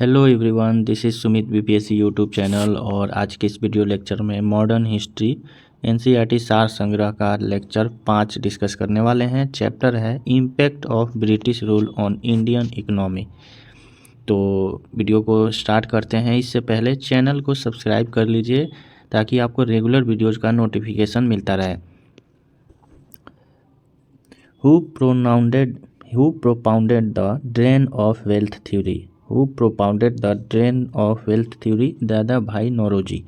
Hello everyone, this is Sumit BPSC YouTube channel. और आज के इस वीडियो लेक्चर में मॉडर्न हिस्ट्री एनसीईआरटी सार संग्रह का लेक्चर 5 डिस्कस करने वाले हैं। चैप्टर है impact of British rule on Indian economy. तो वीडियो को स्टार्ट करते हैं। इससे पहले चैनल को सब्सक्राइब कर लीजिए ताकि आपको रेगुलर वीडियोज़ का नोटिफिकेशन मिलता रहे। Who propounded the drain of wealth theory? Who propounded the drain of wealth theory? Dada Bhai Nauroji.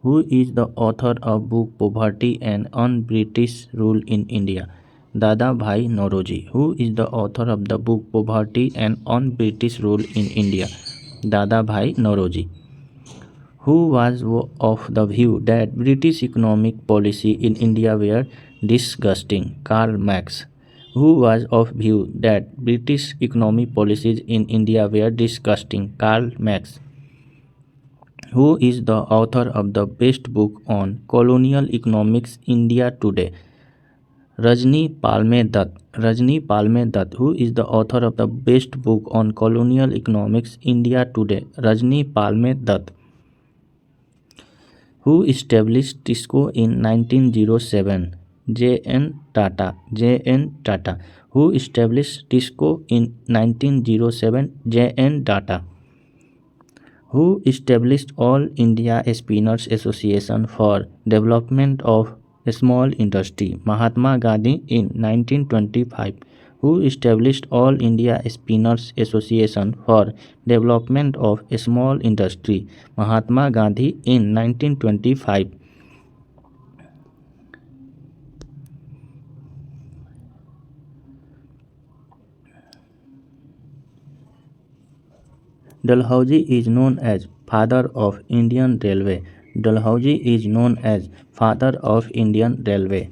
Who is the author of book Poverty and Un-British Rule in India? Dada Bhai Nauroji. Who is the author of the book Poverty and Un-British Rule in India? Dada Bhai Nauroji. Who was of the view that British economic policy in India were disgusting? Karl Marx. Who was of view that British economic policies in India were disgusting? Karl Marx. Who is the author of the best book on colonial economics India today? Rajni Palme Dutt. Rajni Palme Dutt. Who is the author of the best book on colonial economics India today? Rajni Palme Dutt. Who established TISCO in 1907? J.N. Tata. J.N. Tata. Who established TISCO in 1907? J.N. Tata. Who established All India Spinners Association for Development of Small Industry? Mahatma Gandhi in 1925. Who established All India Spinners Association for Development of Small Industry? Mahatma Gandhi in 1925. Dalhousie is known as father of Indian Railway. Dalhousie is known as father of Indian Railway.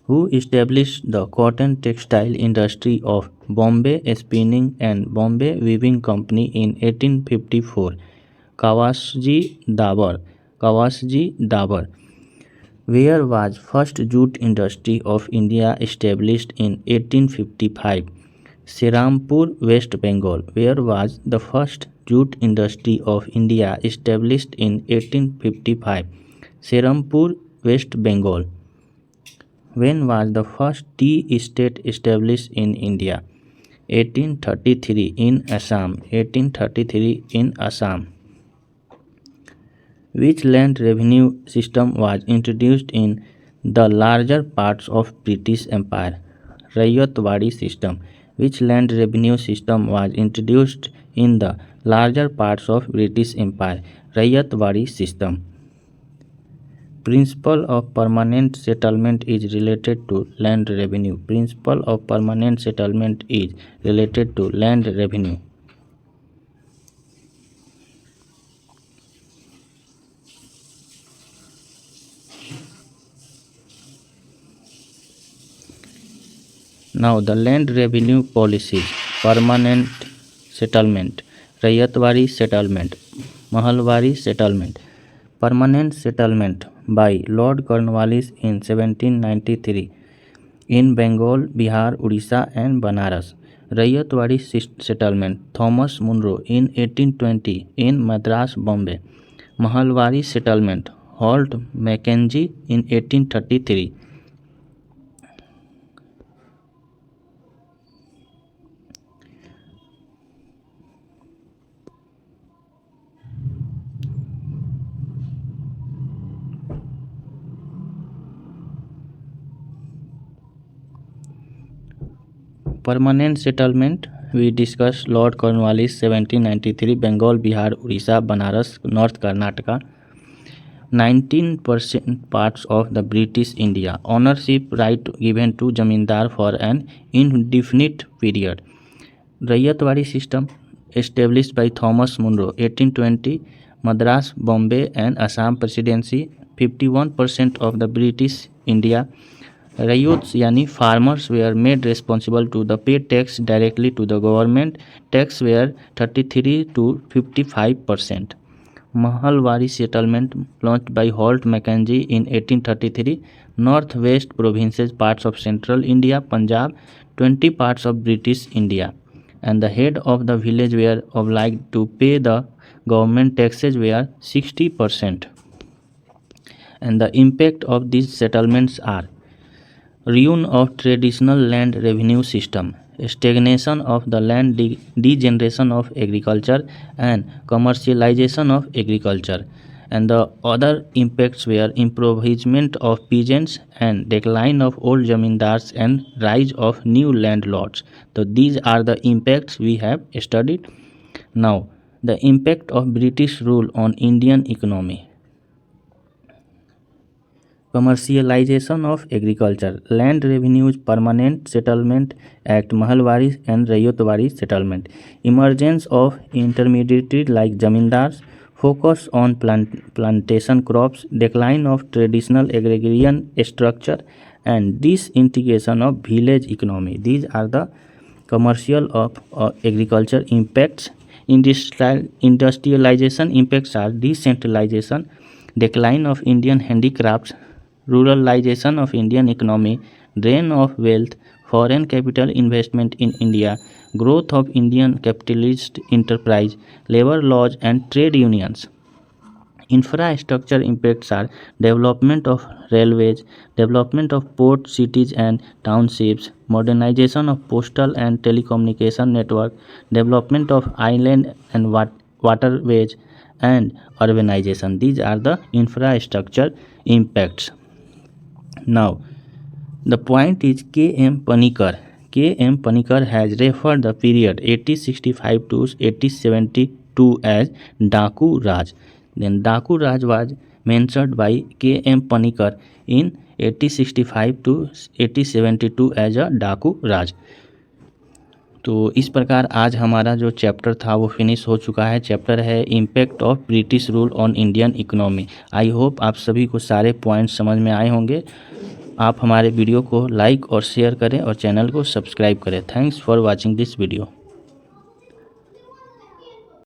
Who established the cotton textile industry of Bombay Spinning and Bombay Weaving Company in 1854? Kawasji Dabar. Kawasji Dabar. Where was first jute industry of India established in 1855? Serampur, West Bengal. Where was the first jute industry of India established in 1855? Serampur, West Bengal. When was the first tea estate established in India? 1833 in Assam. 1833 in Assam. Which land revenue system was introduced in the larger parts of British Empire? Rayatwadi system. Which land revenue system was introduced in the larger parts of British Empire? Rayatwadi system. Principle of permanent settlement is related to land revenue. Principle of permanent settlement is related to land revenue. Now the land revenue policies: permanent settlement, Rayatwadi settlement, Mahalwari settlement. Permanent settlement by Lord Cornwallis in 1793 in Bengal, Bihar, Odisha and Banaras. Rayatwadi settlement Thomas Munro in 1820 in Madras, Bombay. Mahalwari settlement Holt Mackenzie in 1833. Permanent settlement we discussed Lord Cornwallis 1793 Bengal, Bihar, Odisha, Banaras, North Karnataka. 19% parts of the British India. Ownership right given to Jamindar for an indefinite period. Rayatwadi system established by Thomas Munro 1820. Madras, Bombay and Assam Presidency. 51% of the British India. Ryots यानी farmers were made responsible to the pay tax directly to the government. Tax were 33 to 55%. Mahalwari settlement launched by Holt Mackenzie in 1833. Northwest provinces, parts of central India, Punjab, 20 parts of British India. and the head of the village were obliged to pay the government taxes were 60%. And the impact of these settlements are ruin of traditional land revenue system, stagnation of the land, degeneration of agriculture, and commercialization of agriculture. And the other impacts were impoverishment of peasants and decline of old zamindars and rise of new landlords. So these are the impacts we have studied. Now, the impact of British rule on Indian economy. Commercialization of agriculture, Land Revenues Permanent Settlement Act, Mahalwari and Rayotwari Settlement, emergence of intermediary like zamindars, focus on plantation crops, decline of traditional agrarian structure, and disintegration of village economy. These are the commercial of agriculture impacts. Industrialization impacts are decentralization, decline of Indian handicrafts, ruralization of Indian economy, drain of wealth, foreign capital investment in India, growth of Indian capitalist enterprise, labor laws and trade unions. Infrastructure impacts are development of railways, development of port cities and townships, modernization of postal and telecommunication network, development of island and waterways, and urbanization. These are the infrastructure impacts. Now, the point is K.M. Panikar. K.M. Panikar has referred the period 1865 to 1872 as Daku Raj. Then Daku Raj was mentioned by K.M. Panikar in 1865 to 1872 as a Daku Raj. तो इस प्रकार आज हमारा जो chapter था वो finish हो चुका है। चैप्टर है impact of British rule on Indian economy. I hope आप सभी को सारे पॉइंट्स समझ में आए होंगे। आप हमारे वीडियो को लाइक और शेयर करें और चैनल को सब्सक्राइब करें। Thanks for watching this video.